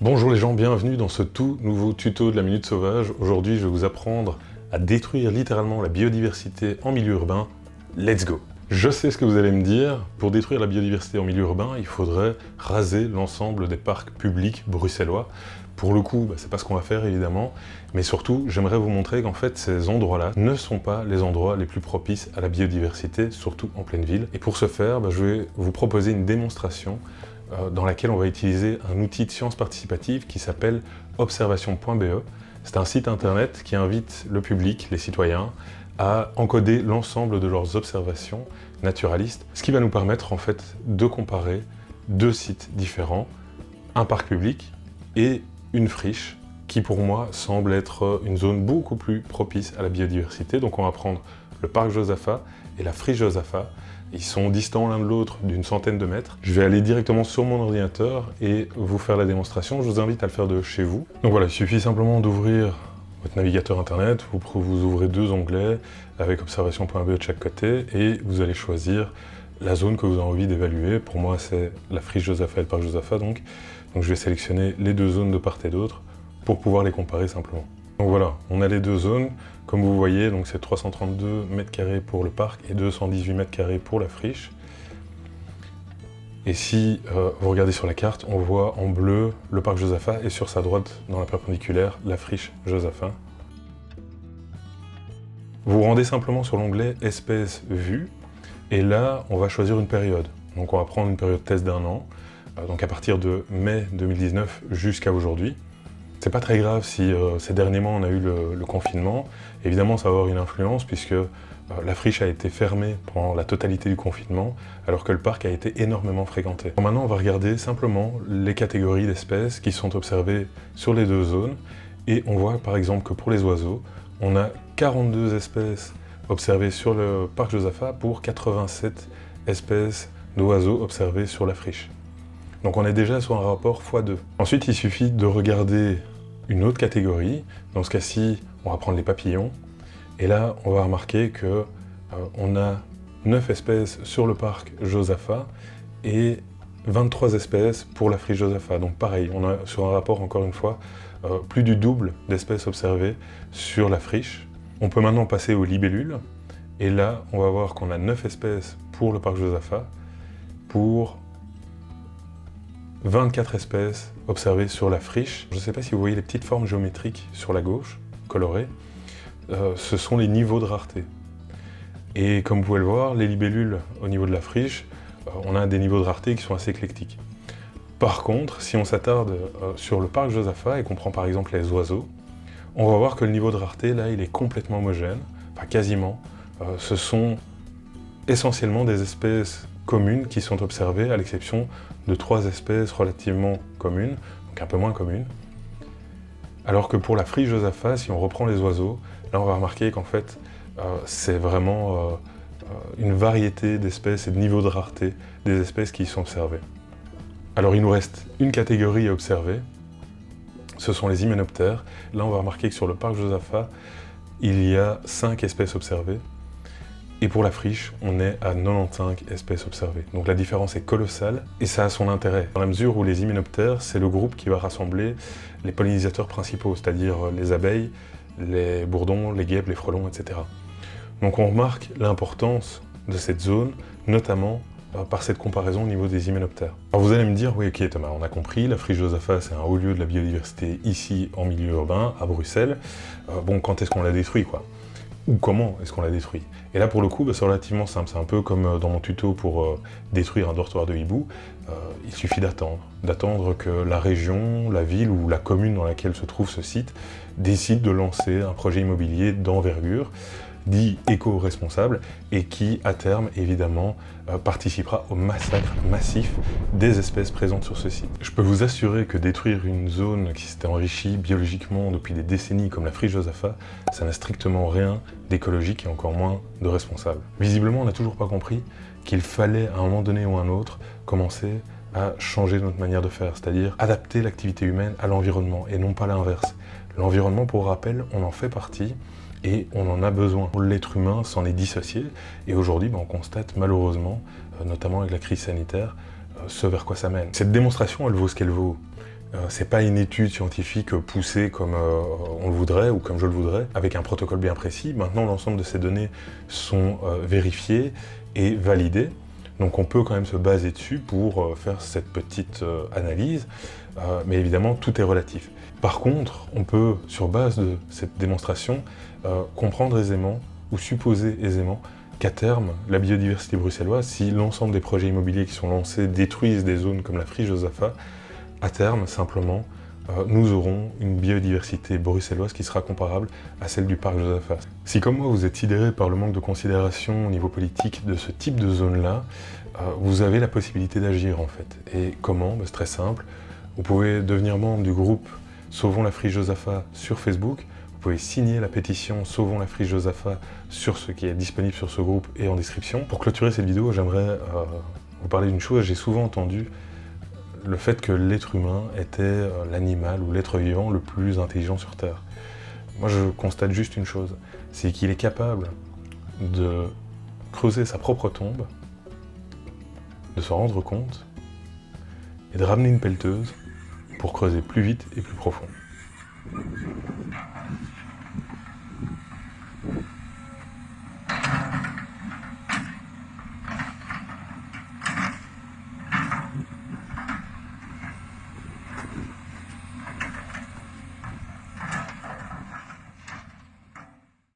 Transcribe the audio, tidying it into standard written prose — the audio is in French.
Bonjour les gens, bienvenue dans ce tout nouveau tuto de la Minute Sauvage. Aujourd'hui, je vais vous apprendre à détruire littéralement la biodiversité en milieu urbain. Let's go! Je sais ce que vous allez me dire, pour détruire la biodiversité en milieu urbain, il faudrait raser l'ensemble des parcs publics bruxellois. Pour le coup, c'est pas ce qu'on va faire évidemment, mais surtout, j'aimerais vous montrer qu'en fait, ces endroits-là ne sont pas les endroits les plus propices à la biodiversité, surtout en pleine ville. Et pour ce faire, je vais vous proposer une démonstration dans laquelle on va utiliser un outil de science participative qui s'appelle observation.be. C'est un site internet qui invite le public, les citoyens, à encoder l'ensemble de leurs observations naturalistes, ce qui va nous permettre en fait de comparer deux sites différents, un parc public et une friche, qui pour moi semble être une zone beaucoup plus propice à la biodiversité. Donc on va prendre le parc Josaphat et la friche Josaphat. Ils sont distants l'un de l'autre d'une centaine de mètres. Je vais aller directement sur mon ordinateur et vous faire la démonstration. Je vous invite à le faire de chez vous. Donc voilà, il suffit simplement d'ouvrir votre navigateur internet. Vous ouvrez deux onglets avec observation.be de chaque côté et vous allez choisir la zone que vous avez envie d'évaluer. Pour moi, c'est la friche Josaphat et le parc Josaphat. Donc je vais sélectionner les deux zones de part et d'autre pour pouvoir les comparer simplement. Donc voilà, on a les deux zones. Comme vous voyez, donc c'est 332 m² pour le parc et 218 m² pour la friche. Et si vous regardez sur la carte, on voit en bleu le parc Josaphat et sur sa droite, dans la perpendiculaire, la friche Josaphat. Vous vous rendez simplement sur l'onglet Espèces vues et là, on va choisir une période. Donc on va prendre une période test d'1 an, donc à partir de mai 2019 jusqu'à aujourd'hui. C'est pas très grave si ces derniers mois on a eu le confinement. Évidemment, ça va avoir une influence puisque la friche a été fermée pendant la totalité du confinement, alors que le parc a été énormément fréquenté. Maintenant, on va regarder simplement les catégories d'espèces qui sont observées sur les deux zones. Et on voit par exemple que pour les oiseaux, on a 42 espèces observées sur le parc Josaphat pour 87 espèces d'oiseaux observées sur la friche. Donc on est déjà sur un rapport x2. Ensuite, il suffit de regarder une autre catégorie. Dans ce cas-ci, on va prendre les papillons. Et là, on va remarquer que on a 9 espèces sur le parc Josaphat et 23 espèces pour la friche Josaphat. Donc pareil, on a sur un rapport, encore une fois, plus du double d'espèces observées sur la friche. On peut maintenant passer aux libellules. Et là, on va voir qu'on a 9 espèces pour le parc Josaphat, pour 24 espèces observées sur la friche. Je ne sais pas si vous voyez les petites formes géométriques sur la gauche, colorées. Ce sont les niveaux de rareté. Et comme vous pouvez le voir, les libellules au niveau de la friche, on a des niveaux de rareté qui sont assez éclectiques. Par contre, si on s'attarde sur le parc Josaphat et qu'on prend par exemple les oiseaux, on va voir que le niveau de rareté, là, il est complètement homogène, enfin quasiment. Ce sont essentiellement des espèces communes qui sont observées, à l'exception de 3 espèces relativement communes, donc un peu moins communes. Alors que pour la friche Josaphat, si on reprend les oiseaux, là on va remarquer qu'en fait c'est vraiment une variété d'espèces et de niveaux de rareté des espèces qui y sont observées. Alors il nous reste une catégorie à observer, ce sont les hyménoptères. Là on va remarquer que sur le parc Josaphat, il y a 5 espèces observées. Et pour la friche, on est à 95 espèces observées. Donc la différence est colossale et ça a son intérêt. Dans la mesure où les hyménoptères, c'est le groupe qui va rassembler les pollinisateurs principaux, c'est-à-dire les abeilles, les bourdons, les guêpes, les frelons, etc. Donc on remarque l'importance de cette zone, notamment par cette comparaison au niveau des hyménoptères. Alors vous allez me dire, oui ok Thomas, on a compris, la friche Josaphat c'est un haut lieu de la biodiversité ici en milieu urbain, à Bruxelles. Bon, quand est-ce qu'on la détruit quoi ? Ou comment est-ce qu'on la détruit? Et là pour le coup, c'est relativement simple, c'est un peu comme dans mon tuto pour détruire un dortoir de hibou, il suffit d'attendre que la région, la ville ou la commune dans laquelle se trouve ce site décide de lancer un projet immobilier d'envergure, dit éco-responsable, et qui, à terme, évidemment, participera au massacre massif des espèces présentes sur ce site. Je peux vous assurer que détruire une zone qui s'était enrichie biologiquement depuis des décennies comme la friche Josaphat, ça n'a strictement rien d'écologique et encore moins de responsable. Visiblement, on n'a toujours pas compris qu'il fallait, à un moment donné ou à un autre, commencer à changer notre manière de faire, c'est-à-dire adapter l'activité humaine à l'environnement et non pas l'inverse. L'environnement, pour rappel, on en fait partie, et on en a besoin. L'être humain s'en est dissocié et aujourd'hui on constate malheureusement, notamment avec la crise sanitaire, ce vers quoi ça mène. Cette démonstration elle vaut ce qu'elle vaut. C'est pas une étude scientifique poussée comme on le voudrait ou comme je le voudrais, avec un protocole bien précis. Maintenant, l'ensemble de ces données sont vérifiées et validées. Donc on peut quand même se baser dessus pour faire cette petite analyse, mais évidemment, tout est relatif. Par contre, on peut, sur base de cette démonstration, comprendre aisément ou supposer aisément qu'à terme, la biodiversité bruxelloise, si l'ensemble des projets immobiliers qui sont lancés détruisent des zones comme la friche Josaphat, à terme, simplement, nous aurons une biodiversité bruxelloise qui sera comparable à celle du parc Josaphat. Si comme moi vous êtes sidéré par le manque de considération au niveau politique de ce type de zone-là, vous avez la possibilité d'agir en fait. Et comment? C'est très simple. Vous pouvez devenir membre du groupe Sauvons la friche Josaphat sur Facebook. Vous pouvez signer la pétition Sauvons la friche Josaphat sur ce qui est disponible sur ce groupe et en description. Pour clôturer cette vidéo, j'aimerais vous parler d'une chose. J'ai souvent entendu le fait que l'être humain était l'animal ou l'être vivant le plus intelligent sur Terre. Moi, je constate juste une chose, c'est qu'il est capable de creuser sa propre tombe, de s'en rendre compte, et de ramener une pelleteuse pour creuser plus vite et plus profond.